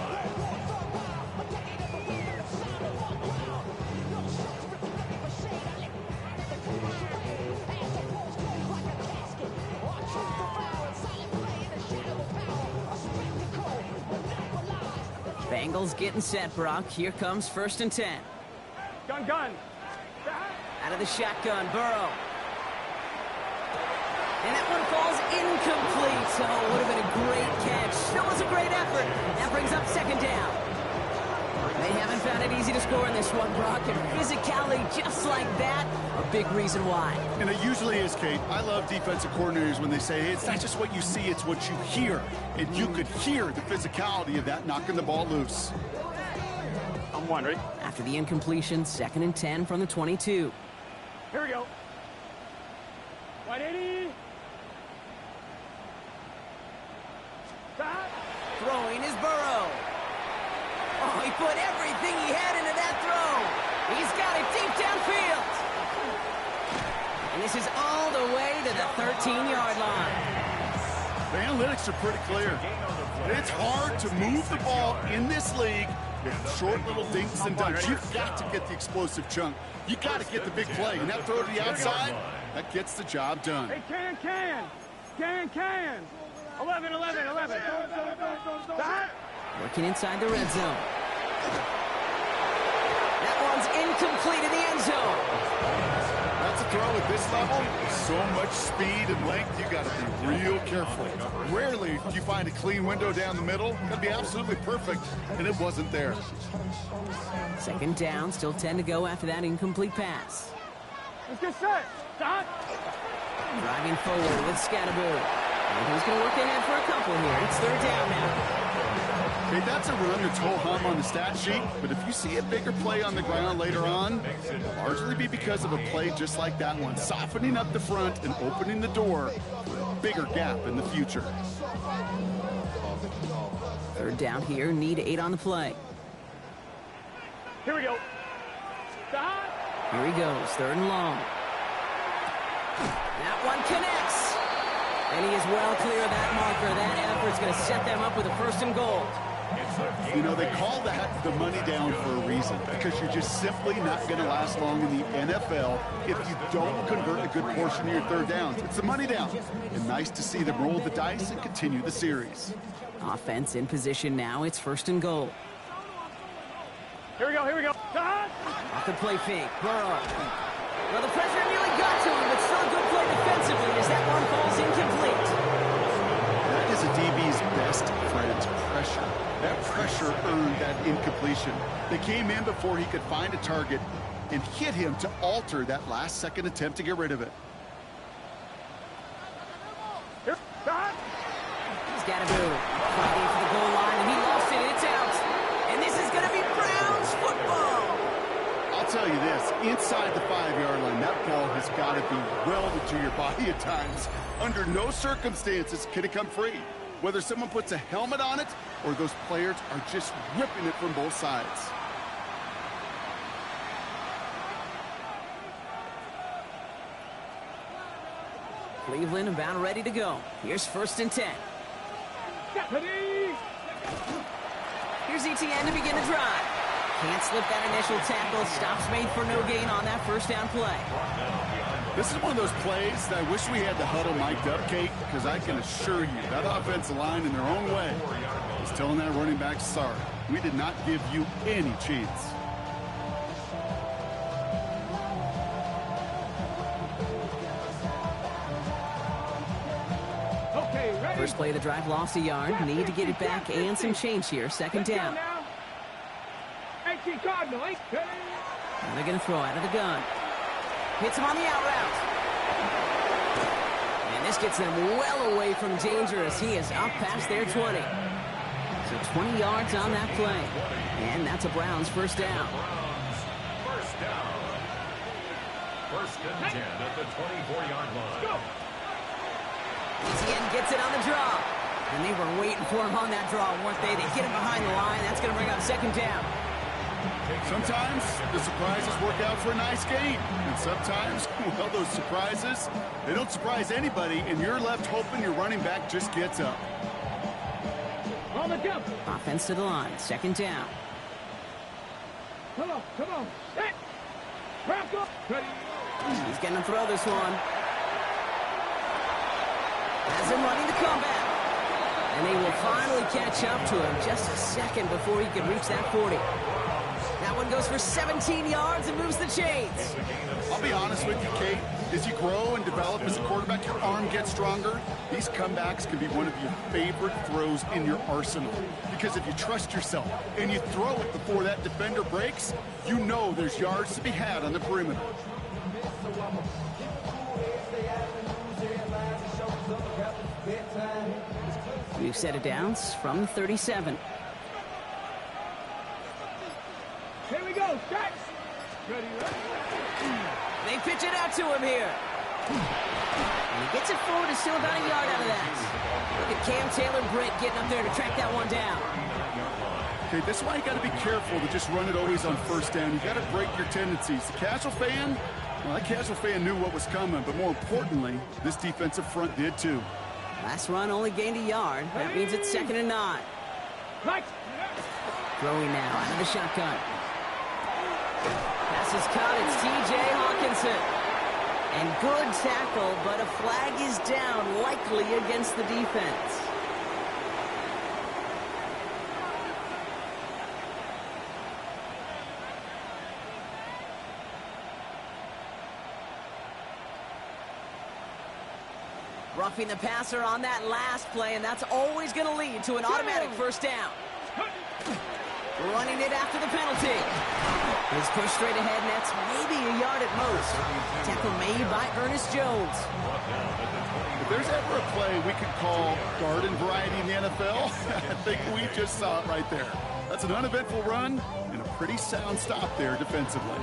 Bengals getting set, Brock. Here comes 1st and 10. Gun. Out of the shotgun, Burrow. And that one falls incomplete. So it would have been a great catch. That was a great effort. That brings up 2nd down. They haven't found it easy to score in this one, Brock. And physicality just like that, a big reason why. And it usually is, Kate. I love defensive coordinators when they say, hey, it's not just what you see, it's what you hear. And you could hear the physicality of that knocking the ball loose. I'm one, ready? After the incompletion, 2nd and 10 from the 22. Here we go. 180. Stop. Throwing is Burrow. Oh, he put everything he had into that throw. He's got it deep downfield. And this is all the way to the 13-yard line. The analytics are pretty clear. It's hard to move the ball in this league with short little dinks and dunks. You've got to get the explosive chunk. You got to get the big play. And that throw to the outside, that gets the job done. Hey, can. 11. Stop. Working inside the red zone. That one's incomplete in the end zone. That's a throw at this level. So much speed and length, you got to be real careful. Rarely do you find a clean window down the middle. That'd be absolutely perfect, and it wasn't there. Second down, still 10 to go after that incomplete pass. Let's get set. Stop. Driving forward with Scatterbo. And he's going to work ahead for a couple here. It's third down now. Hey, that's a run that's ho-hum on the stat sheet, but if you see a bigger play on the ground later on, it'll largely be because of a play just like that one, softening up the front and opening the door for a bigger gap in the future. Third down here, need 8 on the play. Here we go. Stop. Here he goes, third and long. That one connects. And he is well clear of that marker. That effort's going to set them up with a first and goal. You know, they call that the money down for a reason, because you're just simply not going to last long in the NFL if you don't convert a good portion of your third downs. It's the money down. And nice to see them roll the dice and continue the series. Offense in position now. It's first and goal. Here we go. Stop. Off the play fake. Burrow. Well, the pressure nearly got to him, but still a good play defensively as that one falls incomplete. That is a DB's best friend, pressure. That pressure earned that incompletion. They came in before he could find a target and hit him to alter that last-second attempt to get rid of it. Here. Stop. He's got to move. Fighting for the goal line, and he lost it. It's out. And this is going to be Browns football. I'll tell you this, inside the 5-yard line, that ball has got to be welded to your body at times. Under no circumstances can it come free. Whether someone puts a helmet on it or those players are just ripping it from both sides. Cleveland about ready to go. Here's first and 10. Deputy. Here's ETN to begin the drive. Can't slip that initial tackle. Stops made for no gain on that first down play. This is one of those plays that I wish we had the huddle mic'd up, Kate, because I can assure you that offensive line in their own way is telling that running back, sorry, we did not give you any chance. Okay, ready. First play of the drive, lost a yard. Need to get it back and some change here. Second down. 18 Cardinal. And they're going to throw out of the gun. Hits him on the out route. And this gets them well away from danger as he is up past their 20. So 20 yards on that play. And that's a Browns first down. First down. First and 10 at the 24-yard line. ETN gets it on the draw. And they were waiting for him on that draw, weren't they? They get him behind the line. That's going to bring up second down. Sometimes the surprises work out for a nice game. And sometimes, well, those surprises, they don't surprise anybody, and you're left hoping your running back just gets up. On the jump. Offense to the line. Second down. Come on. Set. Wrap up. Ready. He's going to throw this one. Has him running the comeback. And they will finally catch up to him just a second before he can reach that 40. That one goes for 17 yards and moves the chains. I'll be honest with you, Kate. As you grow and develop as a quarterback, your arm gets stronger. These comebacks can be one of your favorite throws in your arsenal. Because if you trust yourself and you throw it before that defender breaks, you know there's yards to be had on the perimeter. We've set it downs from 37. Here we go. Set. Ready. They pitch it out to him here. And he gets it forward. It's still about a yard out of that. Look at Cam Taylor-Britt getting up there to track that one down. Okay, this is why you got to be careful to just run it always on first down. You got to break your tendencies. The casual fan, Well, that casual fan knew what was coming, but more importantly, this defensive front did too. Last run only gained a yard. That means it's 2nd and 9. Right. Throwing now out of the shotgun. Pass is caught. It's T.J. Hawkinson. And good tackle, but a flag is down, likely against the defense. Roughing the passer on that last play, and that's always going to lead to an automatic first down. Running it after the penalty. His push straight ahead, and that's maybe a yard at most. Tackle made by Ernest Jones. If there's ever a play we could call garden variety in the NFL, I think we just saw it right there. That's an uneventful run and a pretty sound stop there defensively.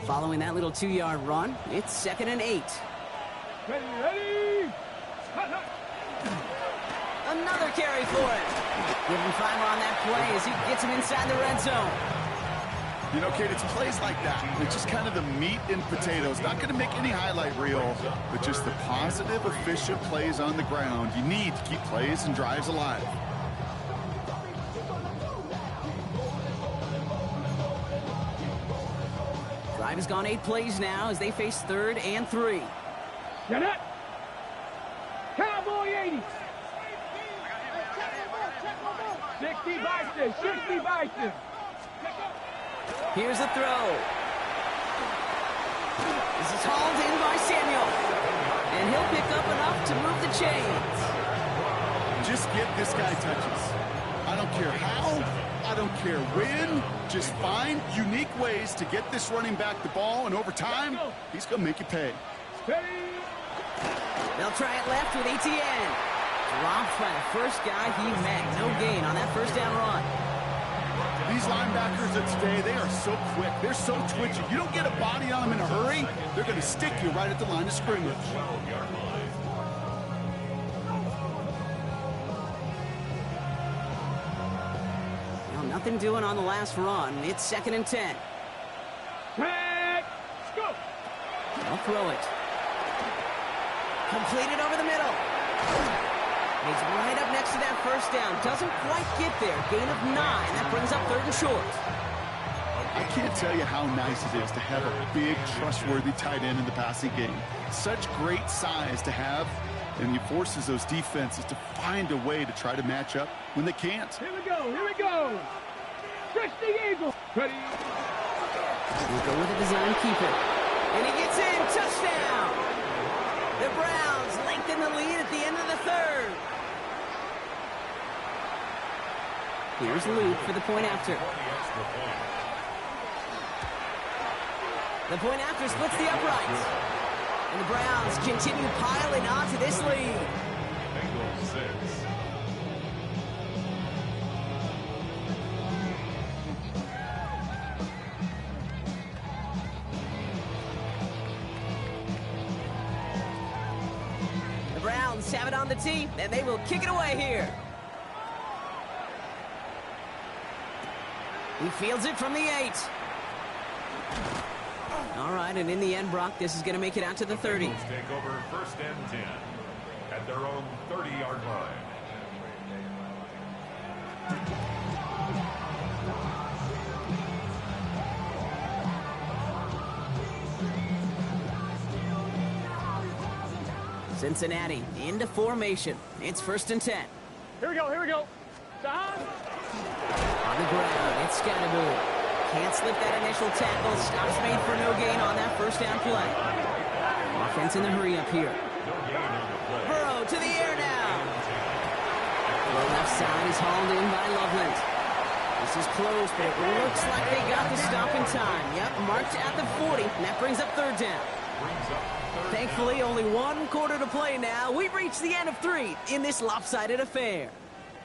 Following that little 2-yard run, it's 2nd and 8. Ready. Another carry for him. Give him 5 on that play as he gets him inside the red zone. You know, Kate, it's plays like that. It's just kind of the meat and potatoes. Not going to make any highlight reel, but just the positive, efficient plays on the ground. You need to keep plays and drives alive. Drive has gone 8 plays now as they face 3rd and 3. Get it. Cowboy 80. 60 Bison. 60 Bison. Here's a throw. This is hauled in by Samuel. And he'll pick up enough to move the chains. Just get this guy touches. I don't care how, I don't care when. Just find unique ways to get this running back the ball, and over time, he's going to make you pay. They'll try it left with Etienne. Dropped by the first guy he met. No gain on that first down run. These linebackers of today, they are so quick. They're so twitchy. You don't get a body on them in a hurry, they're going to stick you right at the line of scrimmage. Well, nothing doing on the last run. It's 2nd and 10. Go. They'll throw it. Completed over the middle. He's right up next to that first down. Doesn't quite get there. Gain of 9. That brings up 3rd and short. I can't tell you how nice it is to have a big, trustworthy tight end in the passing game. Such great size to have, and he forces those defenses to find a way to try to match up when they can't. Here we go. Here we go. Fresh the Eagle. Ready. We'll go with a design keeper. And he gets in. Touchdown. The Browns lengthen the lead at the end of the 3rd. Here's Luke for the point after. The point after splits the uprights. And the Browns continue piling on to this lead. The Browns have it on the tee, and they will kick it away here. He fields it from the 8. All right, and in the end, Brock, this is going to make it out to the 30. Take over 1st and 10 at their own 30-yard line. Cincinnati into formation. It's 1st and 10. Here we go. Here we go. Stop. On the ground, it's Scatterbull. Can't slip that initial tackle. Stops made for no gain on that first down play. Offense in the hurry up here. Burrow to the air now. Low left side is hauled in by Loveland. This is close, but it looks like they got the stop in time. Yep, marked at the 40, and that brings up 3rd down. Thankfully, only 1 quarter to play now. We've reached the end of 3 in this lopsided affair.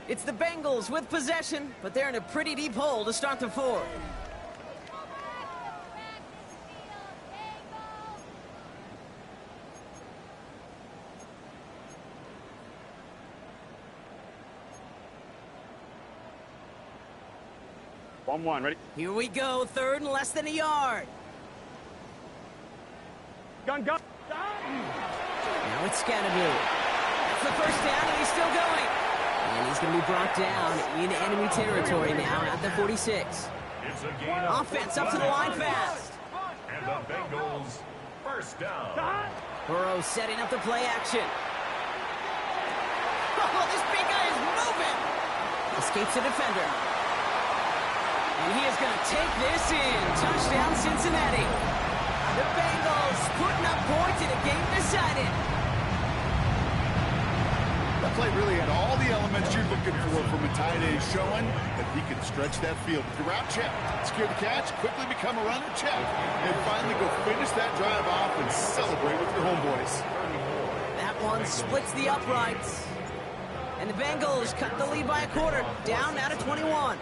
It's the Bengals with possession, but they're in a pretty deep hole to start the 4th. 1-1, ready? Here we go, third and less than a yard. Gun, gun. Now it's Scatterboo. That's the first down, and he's still going. And he's going to be brought down in enemy territory now at the 46. It's a gain of Offense up to the line fast. and the Bengals first down. Burrow setting up the play action. Oh, this big guy is moving. Escapes the defender. And he is going to take this in. Touchdown, Cincinnati. The Bengals putting up points in a game decided. That play really had all the elements you're looking for from a tight end, showing that he can stretch that field. The route check, secure the catch, quickly become a runner check, and finally go finish that drive off and celebrate with your homeboys. That one splits the uprights. And the Bengals cut the lead by a quarter, down now to 21.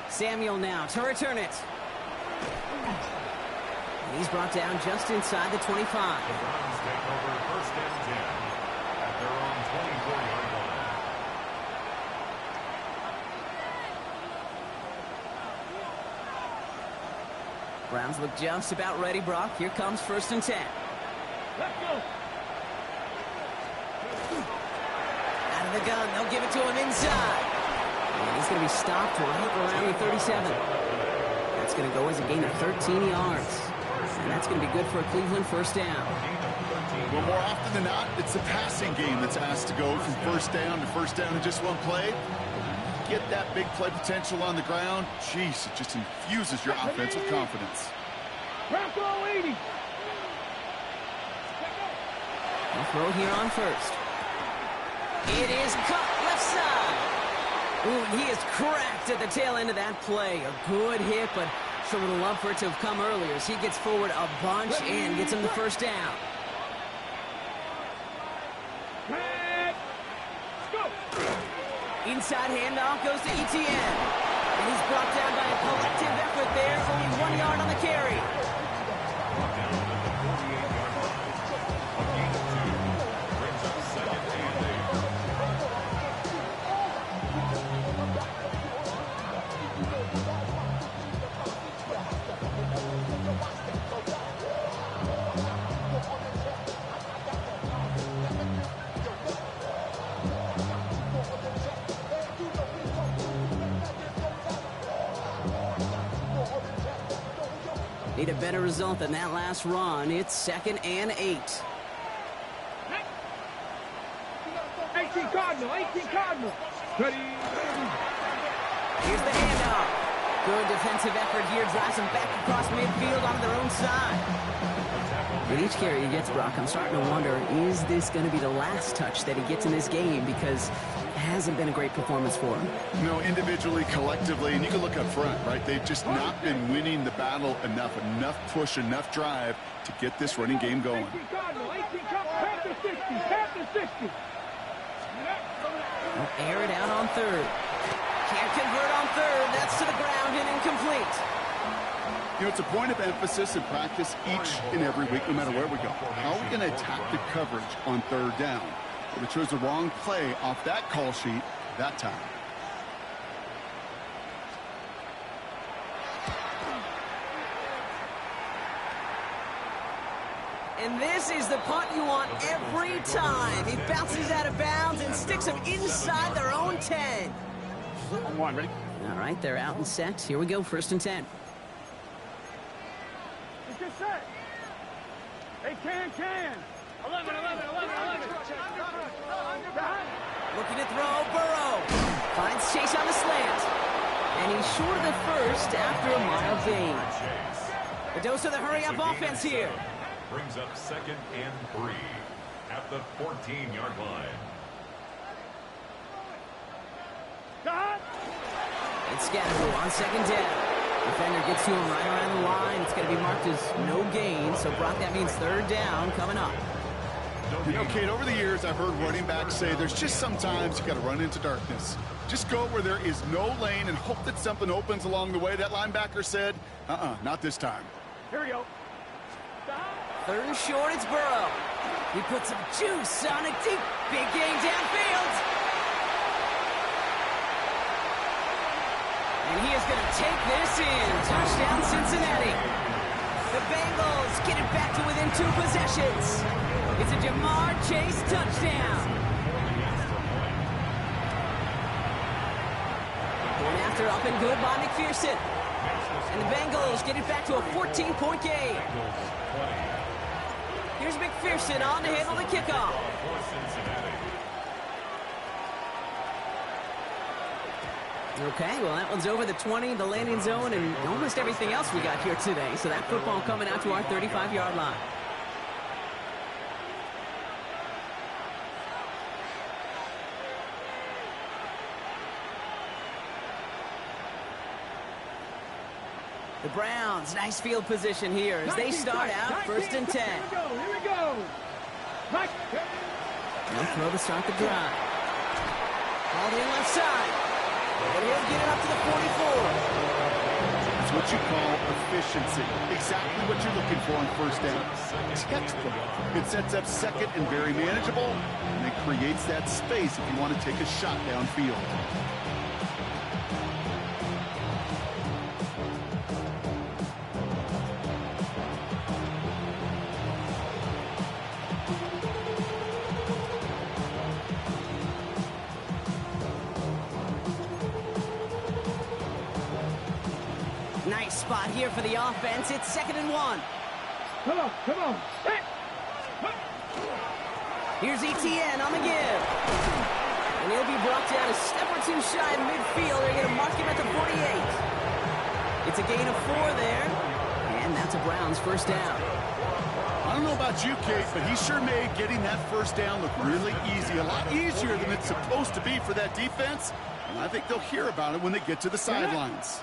Samuel now to return it. And he's brought down just inside the 25. The Browns take over first and 10 at their own 24-yard line. Browns look just about ready, Brock. Here comes first and 10. Let's go. Out of the gun, they'll give it to him inside. And he's going to be stopped right around the 37. That's going to go as a gain of 13 yards. And that's going to be good for a Cleveland first down. Well, more often than not, it's the passing game that's asked to go from first down in just one play. Get that big play potential on the ground. Jeez, it just infuses your offense with confidence. Bronco 80. They'll throw here on first. It is cut left side. Ooh, and he is cracked at the tail end of that play. A good hit, but sure would have loved for it to have come earlier as he gets forward a bunch and gets him the first down. Inside handoff goes to ETN. And he's brought down by a collective effort there. Only 1 yard on the carry. Brought down at the 48-yard line. A gain of 2 brings up second and 8. Need a better result than that last run. It's second and 8. 18 Cardinal, 18 Cardinal. Ready. Here's the handoff. Good defensive effort here. Drives them back across midfield onto their own side. With each carry he gets, Brock, I'm starting to wonder, is this going to be the last touch that he gets in this game? Because it hasn't been a great performance for him. No, individually, collectively, and you can look up front, right? They've just not been winning the battle enough push, enough drive to get this running game going. 18 Cardinal, 18 Cardinal. Panther 60, Panther 60. They'll air it out on third. Can't convert on third. That's to the ground and incomplete. You know, it's a point of emphasis in practice each and every week, no matter where we go. How are we going to attack the coverage on third down? But we chose the wrong play off that call sheet that time. And this is the punt you want every time. He bounces out of bounds and sticks them inside their own 10. 1, ready. All right, they're out and set. Here we go, first and 10. It's just set. Hey, can. 11. Looking to throw, Burrow. Finds Chase on the slant. And he's short of the first after a mile gain. The dose of the hurry-up offense here. brings up second and 3 at the 14-yard line. It's Scatterboo on second down. Defender gets to him right around the line. It's going to be marked as no gain. So, Brock, that means third down coming up. You know, Kate, over the years, I've heard running backs say there's just sometimes you got to run into darkness. Just go where there is no lane and hope that something opens along the way. That linebacker said, not this time. Here we go. Third and short, it's Burrow. He puts some juice on a deep, big game downfield. he is going to take this in. Touchdown, Cincinnati. The Bengals get it back to within 2 possessions. It's a Jamar Chase touchdown. Going after up and good by McPherson. And the Bengals get it back to a 14-point game. Here's McPherson on to handle the kickoff. Okay, well, that one's over the 20, the landing zone, and almost everything else we got here today. So that football coming out to our 35-yard line. The Browns, nice field position here as they start out 1st and 10. Here we go. No throw to start the drive. Called in left side. And he'll get it up to the 44. That's what you call efficiency. Exactly what you're looking for on 1st down. Textbook. It sets up 2nd and very manageable, and it creates that space if you want to take a shot downfield. Nice spot here for the offense. It's 2nd and 1. Come on. Hey. Here's Etienne on the give. And he'll be brought down a step or 2 shy of midfield. They're going to mark him at the 48. It's a gain of 4 there. And that's a Browns 1st down. I don't know about you, Kate, but he sure made getting that 1st down look really easy. A lot easier than it's supposed to be for that defense. And I think they'll hear about it when they get to the sidelines.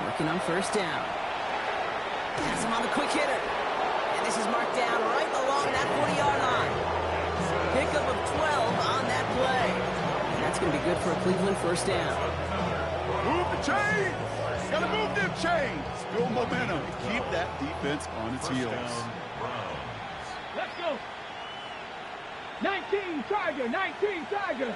Working on 1st down. Has him on the quick hitter. And this is marked down right along that 40-yard line. Pickup of 12 on that play. And that's going to be good for a Cleveland 1st down. Move the chains! Gotta move them chains! Build momentum. Keep that defense on its heels. Let's go. 19 Tiger.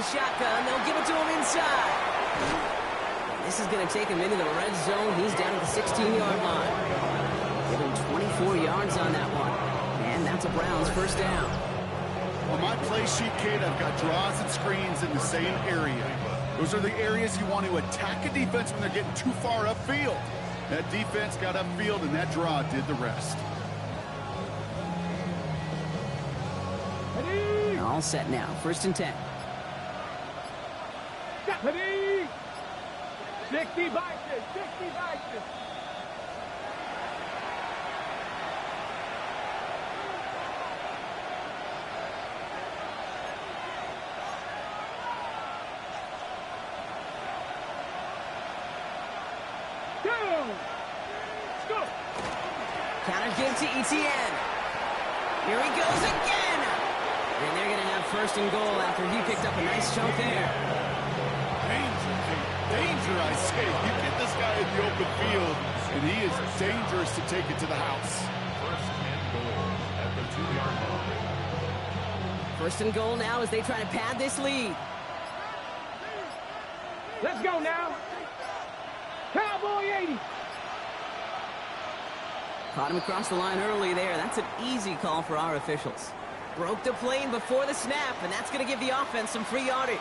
Shotgun, they'll give it to him inside. This is going to take him into the red zone. He's down at the 16-yard line. Give him 24 yards on that one. And that's a Browns 1st down. On my play sheet, Kate, I've got draws and screens in the same area. Those are the areas you want to attack a defense when they're getting too far upfield. That defense got upfield, and that draw did the rest. All set now. 1st and 10. 60 Bison. Go. Counter give to Etienne. Here he goes again. And they're going to have 1st and goal after he picked up a nice chunk there. Danger, I say. You get this guy in the open field, and he is dangerous to take it to the house. 1st and goal at the 2-yard line. 1st and goal now as they try to pad this lead. Let's go now. Cowboy 80. Caught him across the line early there. That's an easy call for our officials. Broke the plane before the snap, and that's going to give the offense some free yardage.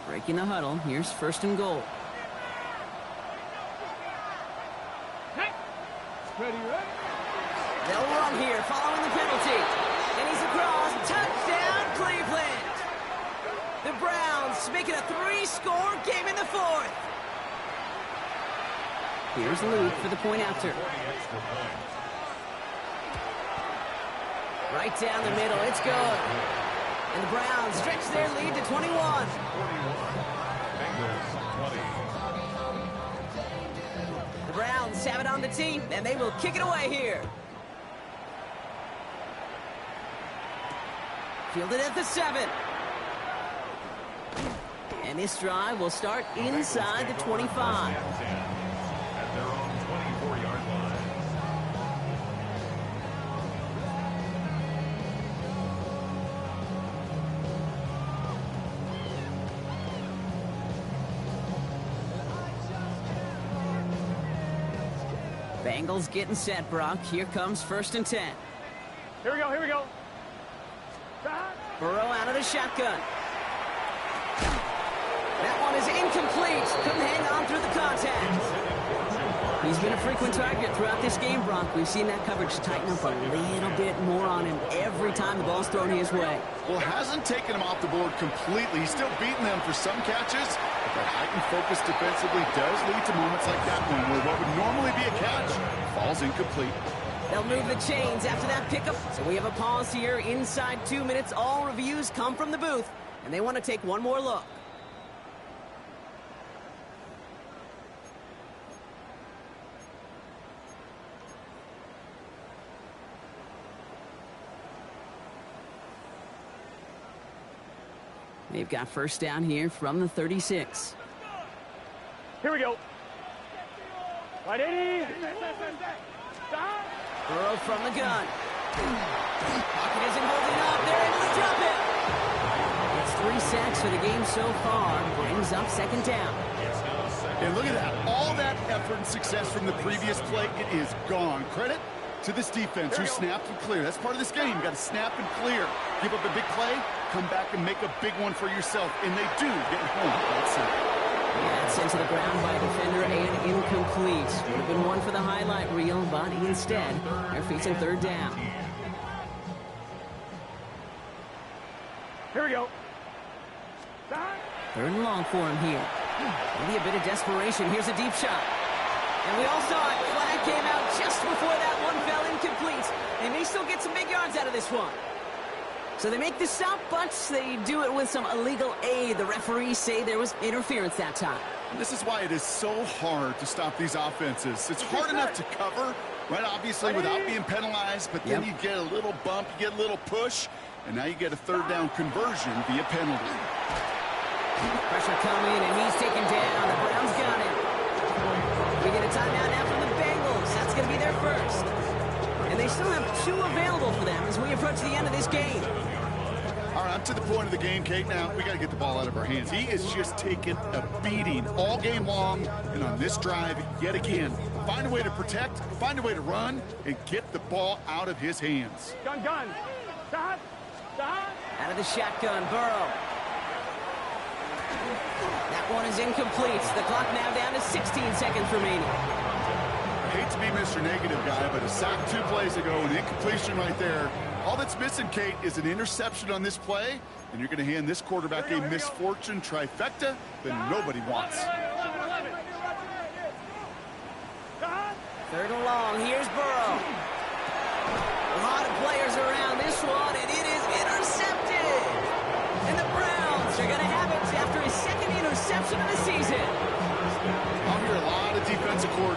Breaking the huddle. Here's 1st and goal. Hey. Ready? They'll run here following the penalty. And he's across. Touchdown, Cleveland. The Browns making a 3-score game in the 4th. Here's Luke for the point after. Right down the middle. It's good. And the Browns stretch their lead to 21. 41. Bengals 20. The Browns have it on the tee, and they will kick it away here. Fielded at the 7. And this drive will start inside the 25. At their own 24-yard line. Bengals getting set, Brock. Here comes 1st and 10. Here we go, here we go. Burrow out of the shotgun. That one is incomplete. Couldn't hang on through the contact. He's been a frequent target throughout this game, Brock. We've seen that coverage tighten up a little bit more on him every time the ball's thrown his way. Well, hasn't taken him off the board completely. He's still beating them for some catches, but that heightened focus defensively does lead to moments like that one where what would normally be a catch falls incomplete. They'll move the chains after that pickup. So we have a pause here inside 2 minutes. All reviews come from the booth, and they want to take one more look. They've got 1st down here from the 36. Here we go. Right, 80. Burrow from the gun. Pocket isn't holding up. They're able to drop it. It's 3 sacks for the game so far. Brings up 2nd down. And look at that. All that effort and success from the previous play, it is gone. Credit to this defense who snapped and cleared. That's part of this game. You got to snap and clear. Give up a big play, come back and make a big one for yourself. And they do get home. That's it. That's sent to the ground by a defender and incomplete. Would have been one for the highlight reel, but instead, they're facing 3rd down. Here we go. 3rd and long for him here. Maybe a bit of desperation. Here's a deep shot. And we all saw it. Flag came out just before that one fell incomplete. They may still get some big yards out of this one. So they make the stop, but they do it with some illegal aid. The referees say there was interference that time. And this is why it is so hard to stop these offenses. It's hard enough to cover, right, obviously, without being penalized, but then you get a little bump, you get a little push, and now you get a 3rd down conversion via penalty. Pressure coming, and he's taken down. The Browns got him. We get a timeout now from the Bengals. That's going to be their 1st. And they still have 2 available for them as we approach the end of this game. All right, I'm to the point of the game, Kate. Now, we got to get the ball out of our hands. He is just taking a beating all game long, and on this drive, yet again. Find a way to protect, find a way to run, and get the ball out of his hands. Gun. Stop. Out of the shotgun, Burrow. That one is incomplete. The clock now down to 16 seconds remaining. I hate to be Mr. Negative guy, but a sack 2 plays ago, an incompletion right there. All that's missing, Kate, is an interception on this play, and you're going to hand this quarterback a misfortune trifecta that nobody wants. 3rd and long. Here's Burrow. A lot of players around this one, and it is intercepted. And the Browns are going to have it after his 2nd interception of the season. I'll hear a lot of defensive coordinators